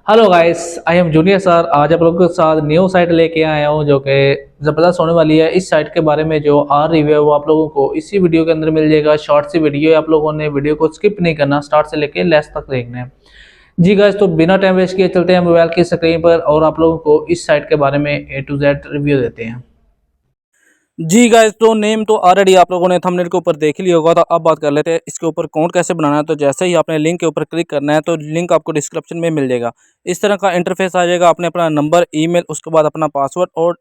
Hello guys, I am junior sir. आज आप लोगों के साथ न्यू साइट लेके आया हूँ जो कि ज़बरदस्त होने वाली है। इस साइट के बारे में जो आर रिव्यू है वो आप लोगों को इसी वीडियो के अंदर मिल जाएगा। शॉर्ट सी वीडियो है, आप लोगों ने वीडियो को स्किप नहीं करना, स्टार्ट से लेके लास्ट तक देखना है। जी गाइस, तो बिना टाइम वेस्ट किए चलते हैं मोबाइल की स्क्रीन पर और आप लोगों को इस साइट के बारे में ए टू जेड रिव्यू देते हैं। जी गाइस, तो नेम तो ऑलरेडी आप लोगों ने थंबनेल के ऊपर देख लिया होगा। तो अब बात कर लेते हैं इसके ऊपर अकाउंट कैसे बनाना है। तो जैसे ही आपने लिंक के ऊपर क्लिक करना है तो लिंक आपको डिस्क्रिप्शन में मिल जाएगा। इस तरह का इंटरफेस आ जाएगा। आपने अपना नंबर, ईमेल, उसके बाद अपना पासवर्ड और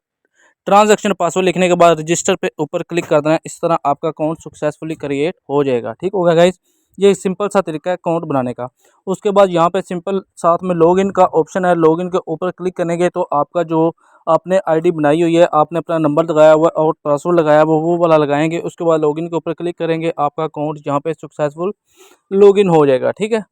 ट्रांजैक्शन पासवर्ड लिखने के बाद रजिस्टर पे ऊपर क्लिक कर देना है। इस तरह आपका अकाउंट सक्सेसफुली क्रिएट हो जाएगा। ठीक होगा गाइस, ये सिंपल सा तरीका है अकाउंट बनाने का। उसके बाद यहाँ पे सिंपल साथ में लॉगिन का ऑप्शन है। लॉगिन के ऊपर क्लिक करेंगे तो आपका जो आपने आईडी बनाई हुई है, आपने अपना नंबर लगाया हुआ है और पासवर्ड लगाया हुआ वो वाला लगाएंगे। उसके बाद लॉगिन के ऊपर क्लिक करेंगे, आपका अकाउंट यहाँ पे सक्सेसफुल लॉगिन हो जाएगा। ठीक है,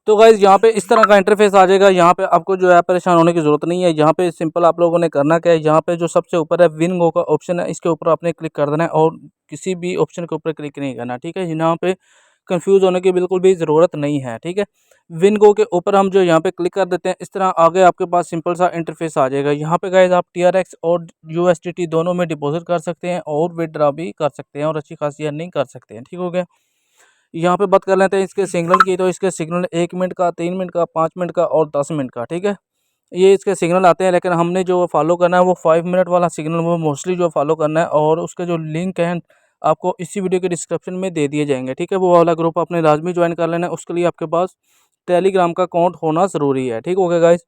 तो गाइज़ यहाँ पे इस तरह का इंटरफेस आ जाएगा। यहाँ पे आपको जो है परेशान होने की ज़रूरत नहीं है। यहाँ पे सिंपल आप लोगों ने करना क्या है, यहाँ पे जो सबसे ऊपर है विन गो का ऑप्शन है, इसके ऊपर आपने क्लिक कर देना है और किसी भी ऑप्शन के ऊपर क्लिक नहीं करना। ठीक है, यहाँ पे कंफ्यूज होने की बिल्कुल भी ज़रूरत नहीं है। ठीक है, विन गो के ऊपर हम जो यहाँ पे क्लिक कर देते हैं, इस तरह आगे आपके पास सिंपल सा इंटरफेस आ जाएगा। यहाँ पे गाइज़ आप TRX और USDT दोनों में डिपॉजिट कर सकते हैं और विदड्रॉ भी कर सकते हैं और अच्छी खासी अर्निंग कर सकते हैं। ठीक हो गया। यहाँ पे बात कर लेते हैं इसके सिग्नल की। तो इसके सिग्नल 1 मिनट का, 3 मिनट का, 5 मिनट का और 10 मिनट का। ठीक है, ये इसके सिग्नल आते हैं, लेकिन हमने जो फॉलो करना है वो 5 मिनट वाला सिग्नल वो मोस्टली जो फॉलो करना है। और उसके जो लिंक हैं आपको इसी वीडियो के डिस्क्रिप्शन में दे दिए जाएंगे। ठीक है, वो वाला ग्रुप आपने लाजमी ज्वाइन कर लेना है। उसके लिए आपके पास टेलीग्राम का अकाउंट होना ज़रूरी है। ठीक हो गया गाइज।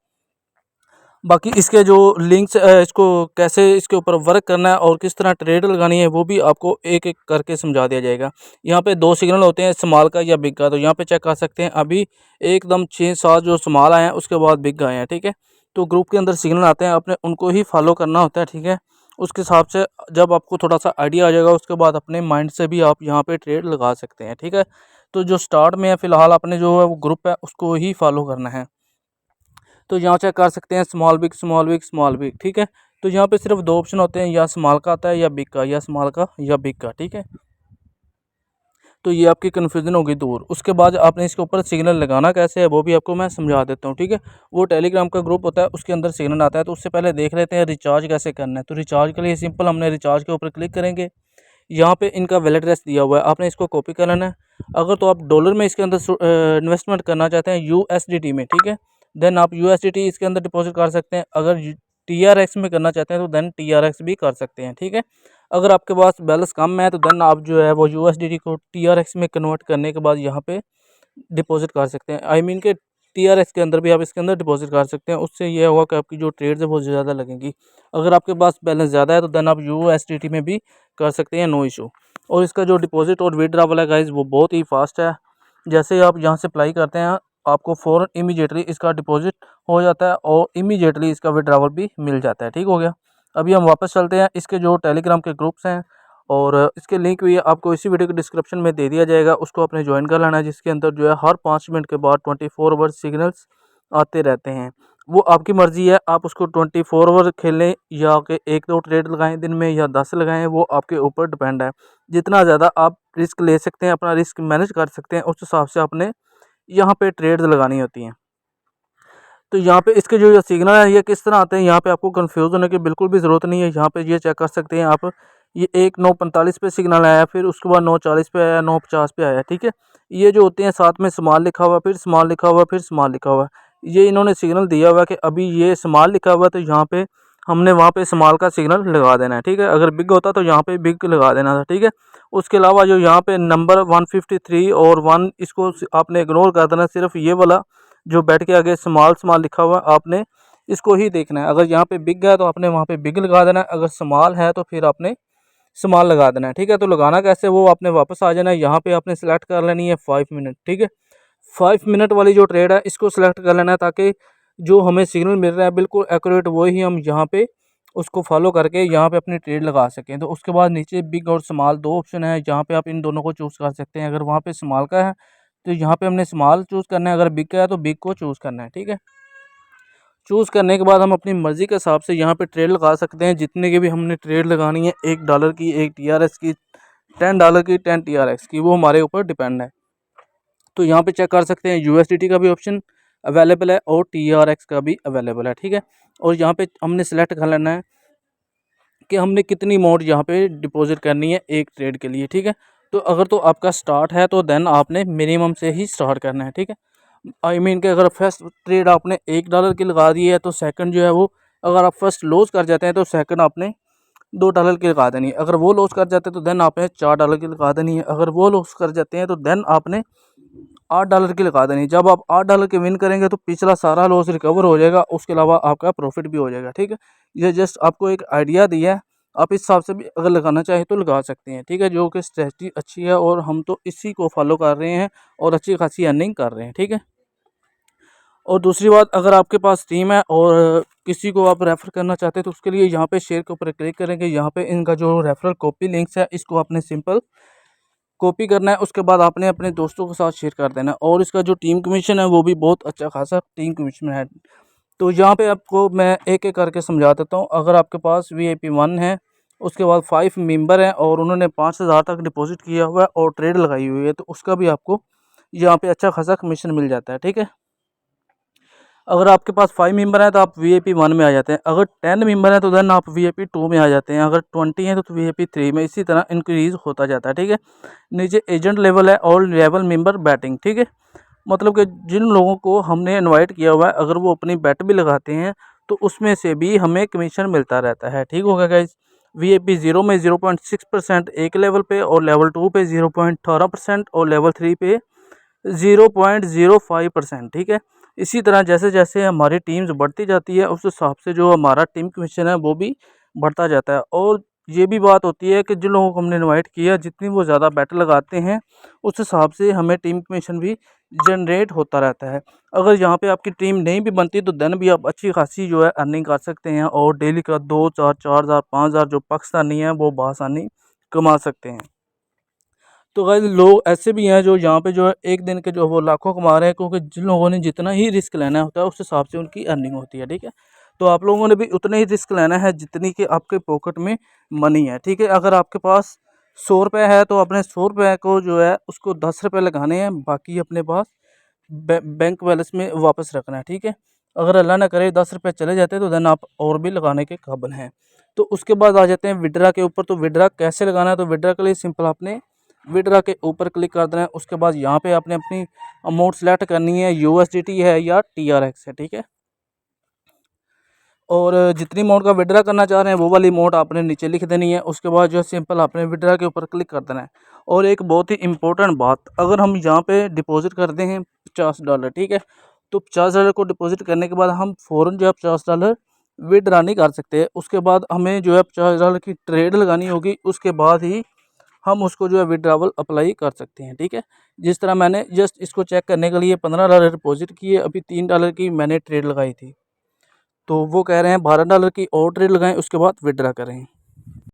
बाकी इसके जो लिंक्स इसको कैसे इसके ऊपर वर्क करना है और किस तरह ट्रेड लगानी है वो भी आपको एक एक करके समझा दिया जाएगा। यहाँ पे 2 सिग्नल होते हैं, स्मॉल का या बिग का। तो यहाँ पे चेक कर सकते हैं अभी एकदम 6-7 जो स्मॉल आए हैं, उसके बाद बिग आए हैं। ठीक है, तो ग्रुप के अंदर सिग्नल आते हैं, आपने उनको ही फॉलो करना होता है। ठीक है, उसके हिसाब से जब आपको थोड़ा सा आइडिया आ जाएगा उसके बाद अपने माइंड से भी आप यहाँ पे ट्रेड लगा सकते हैं। ठीक है, तो जो स्टार्ट में है फ़िलहाल आपने जो है वो ग्रुप है उसको ही फॉलो करना है। तो यहाँ चेक कर सकते हैं small big, small big, small big. ठीक है, तो यहाँ पे सिर्फ 2 ऑप्शन होते हैं, या स्मॉल का आता है या बिग का, या स्मॉल का या बिग का। ठीक है, तो ये आपकी कन्फ्यूजन होगी दूर। उसके बाद आपने इसके ऊपर सिग्नल लगाना कैसे है वो भी आपको मैं समझा देता हूँ। ठीक है, वो टेलीग्राम का ग्रुप होता है, उसके अंदर सिग्नल आता है। तो उससे पहले देख लेते हैं रिचार्ज कैसे करना है। तो रिचार्ज के लिए सिंपल हमने रिचार्ज के ऊपर क्लिक करेंगे। यहाँ पे इनका वैलेट एड्रेस दिया हुआ है, आपने इसको कॉपी कर लेना है। अगर तो आप डॉलर में इसके अंदर इन्वेस्टमेंट करना चाहते हैं USDT में, ठीक है, देन आप USDT इसके अंदर डिपॉजिट कर सकते हैं। अगर TRX में करना चाहते हैं तो देन TRX भी कर सकते हैं। ठीक है, अगर आपके पास बैलेंस कम है तो देन आप जो है वो USDT को TRX में कन्वर्ट करने के बाद यहाँ पे डिपॉजिट कर सकते हैं। आई मीन के TRX के अंदर भी आप इसके अंदर डिपॉजिट कर सकते हैं। उससे ये होगा कि आपकी जो ट्रेड्स है वो ज़्यादा लगेंगी। अगर आपके पास बैलेंस ज़्यादा है तो देन आप USDT में भी कर सकते हैं, नो इशू। और इसका जो डिपॉजिट और विड्रॉ वाला गाइस वो बहुत ही फास्ट है। जैसे ही आप यहाँ से अप्लाई करते हैं आपको फ़ौरन इमीडिएटली इसका डिपॉजिट हो जाता है और इमीडिएटली इसका विड्रॉवल भी मिल जाता है। ठीक हो गया। अभी हम वापस चलते हैं। इसके जो टेलीग्राम के ग्रुप्स हैं और इसके लिंक भी आपको इसी वीडियो के डिस्क्रिप्शन में दे दिया जाएगा, उसको आपने ज्वाइन कर लेना है। जिसके अंदर जो है हर 5 मिनट के बाद 24 आवर सिग्नल्स आते रहते हैं। वो आपकी मर्ज़ी है, आप उसको 24 आवर खेलें या कि 1-2 ट्रेड लगाएं दिन में या 10 लगाएं, वो आपके ऊपर डिपेंड है। जितना ज़्यादा आप रिस्क ले सकते हैं, अपना रिस्क मैनेज कर सकते हैं, उस हिसाब से आपने यहाँ पे ट्रेड्स लगानी होती हैं। तो यहाँ पे इसके जो ये सिग्नल है ये किस तरह आते हैं, यहाँ पे आपको कंफ्यूज होने की बिल्कुल भी ज़रूरत नहीं है। यहाँ पे ये चेक कर सकते हैं आप, ये एक 9:45 पे सिग्नल आया, फिर उसके बाद 9:40 पे आया, 9:50 पे आया। ठीक है, ये जो होते हैं साथ में स्मॉल लिखा हुआ, फिर स्मॉल लिखा हुआ, फिर स्मॉल लिखा हुआ। ये इन्होंने सिग्नल दिया हुआ है कि अभी ये स्मॉल लिखा हुआ है तो यहाँ पे हमने वहाँ पे स्मॉल का सिग्नल लगा देना है। ठीक है, अगर बिग होता तो यहाँ पे बिग लगा देना था। ठीक है, उसके अलावा जो यहाँ पे नंबर 153 और 1 इसको आपने इग्नोर कर देना। सिर्फ ये वाला जो बैठ के आगे स्मॉल स्मॉल लिखा हुआ है आपने इसको ही देखना है। अगर यहाँ पे बिग है तो आपने वहाँ पे बिग लगा देना है, अगर स्मॉल है तो फिर आपने स्मॉल लगा देना है। ठीक है, तो लगाना कैसे वो आपने वापस आ जाना है। यहाँ पे आपने सेलेक्ट कर लेनी है 5 मिनट। ठीक है, 5 मिनट वाली जो ट्रेड है इसको सेलेक्ट कर लेना है ताकि जो हमें सिग्नल मिल रहा है बिल्कुल एक्यूरेट वही हम यहाँ पे उसको फॉलो करके यहाँ पे अपनी ट्रेड लगा सकें। तो उसके बाद नीचे बिग और स्मॉल 2 ऑप्शन है, जहाँ पे आप इन दोनों को चूज़ कर सकते हैं। अगर वहाँ पे स्मॉल का है तो यहाँ पे हमने स्मॉल चूज़ करना है, अगर बिग का है तो बिग को चूज़ करना है। ठीक है, चूज़ करने के बाद हम अपनी मर्ज़ी के हिसाब से यहाँ पे ट्रेड लगा सकते हैं। जितने की भी हमने ट्रेड लगानी है, $1 की, 1 TRX की, $10 की, 10 TRX की, वो हमारे ऊपर डिपेंड है। तो यहाँ पे चेक कर सकते हैं USDT का भी ऑप्शन अवेलेबल है और TRX का भी अवेलेबल है, ठीक है। और यहाँ पे हमने सेलेक्ट कर लेना है कि हमने कितनी अमाउंट यहाँ पे डिपॉजिट करनी है एक ट्रेड के लिए, ठीक है। तो अगर तो आपका स्टार्ट है तो देन आपने मिनिमम से ही स्टार्ट करना है, ठीक है। आई मीन कि अगर फर्स्ट ट्रेड आपने $1 की लगा दी है तो सेकंड जो है वो, अगर आप फर्स्ट लॉस कर जाते हैं तो सेकंड आपने $2 की लगा देनी है। अगर वो लॉस कर जाते हैं तो देन आपने $4 की लगा देनी है। अगर वो लॉस कर जाते हैं तो देन आपने $8 की लगा देनी है। जब आप $8 के विन करेंगे तो पिछला सारा लॉस रिकवर हो जाएगा, उसके अलावा आपका प्रॉफिट भी हो जाएगा, ठीक है। ये जस्ट आपको एक आइडिया दिया है, आप इस हिसाब से भी अगर लगाना चाहें तो लगा सकते हैं, ठीक है। जो कि स्ट्रेटजी अच्छी है और हम तो इसी को फॉलो कर रहे हैं और अच्छी खासी अर्निंग कर रहे हैं, ठीक है। और दूसरी बात, अगर आपके पास टीम है और किसी को आप रेफ़र करना चाहते हैं तो उसके लिए यहाँ पे शेयर के ऊपर क्लिक करेंगे। यहाँ पे इनका जो रेफरल कॉपी लिंक्स है इसको आपने सिंपल कॉपी करना है, उसके बाद आपने अपने दोस्तों के साथ शेयर कर देना है। और इसका जो टीम कमीशन है वो भी बहुत अच्छा खासा टीम कमीशन है। तो यहाँ पे आपको मैं एक एक करके समझा देता हूँ। अगर आपके पास VIP 1 है, उसके बाद 5 मेंबर हैं और उन्होंने 5000 तक डिपॉजिट किया हुआ है और ट्रेड लगाई हुई है, तो उसका भी आपको यहाँ पे अच्छा खासा कमीशन मिल जाता है, ठीक है। अगर आपके पास 5 मेंबर हैं तो आप VIP 1 में आ जाते हैं। अगर 10 मेंबर हैं तो देन आप VIP 2 में आ जाते हैं। अगर 20 हैं तो VIP 3 में, इसी तरह इंक्रीज़ होता जाता है, ठीक है। नीचे एजेंट लेवल है और लेवल मेंबर बैटिंग, ठीक है। मतलब कि जिन लोगों को हमने इनवाइट किया हुआ है अगर वो अपनी बेट भी लगाते हैं तो उसमें से भी हमें कमीशन मिलता रहता है, ठीक होगा गाइज। VIP 0 में 0.6% एक लेवल पे, और लेवल 2 पे 0.18% और लेवल 3 पे 0.05%, ठीक है। इसी तरह जैसे जैसे हमारी टीम्स बढ़ती जाती है उस हिसाब से जो हमारा टीम कमीशन है वो भी बढ़ता जाता है। और ये भी बात होती है कि जिन लोगों को हमने इनवाइट किया जितनी वो ज़्यादा बेट लगाते हैं उस हिसाब से हमें टीम कमीशन भी जनरेट होता रहता है। अगर यहाँ पे आपकी टीम नहीं भी बनती तो देन भी आप अच्छी खासी जो है अर्निंग कर सकते हैं और डेली का 2 4 4 हज़ार 5 हज़ार जो पाकिस्तानी है वो बआसानी कमा सकते हैं। तो गाइस लोग ऐसे भी हैं जो यहाँ पे जो है एक दिन के जो वो लाखों कमा रहे हैं, क्योंकि जिन लोगों ने जितना ही रिस्क लेना होता है उस हिसाब से उनकी अर्निंग होती है, ठीक है। तो आप लोगों ने भी उतना ही रिस्क लेना है जितनी कि आपके पॉकेट में मनी है, ठीक है। अगर आपके पास 100 रुपये है तो अपने 100 रुपये को जो है उसको 10 रुपये लगाने हैं, बाकी अपने पास बैंक बैलेंस में वापस रखना है, ठीक है। अगर अल्लाह ना करे 10 रुपये चले जाते हैं तो देन आप और भी लगाने के काबिल हैं। तो उसके बाद आ जाते हैं विड्रा के ऊपर। तो विड्रा कैसे लगाना है, तो विड्रा के लिए सिंपल आपने विड्रा के ऊपर क्लिक कर देना है। उसके बाद यहाँ पे आपने अपनी अमाउंट सेलेक्ट करनी है, USDT है या TRX है, ठीक है। और जितनी अमाउंट का विड्रा करना चाह रहे हैं वो वाली अमाउंट आपने नीचे लिख देनी है। उसके बाद जो है सिंपल आपने विड्रा के ऊपर क्लिक कर देना है। और एक बहुत ही इम्पोर्टेंट बात, अगर हम यहाँ पे डिपॉजिट करते हैं $50, ठीक है, तो $50 को डिपॉजिट करने के बाद हम फ़ौरन जो है $50 विड्रा नहीं कर सकते। उसके बाद हमें जो है $50 की ट्रेड लगानी होगी, उसके बाद ही हम उसको जो है विड्रावल अप्लाई कर सकते हैं, ठीक है। जिस तरह मैंने जस्ट इसको चेक करने के लिए $15 डिपॉजिट किए, अभी $3 की मैंने ट्रेड लगाई थी। तो वो कह रहे हैं $12 की और ट्रेड लगाएं उसके बाद विड्रा करें।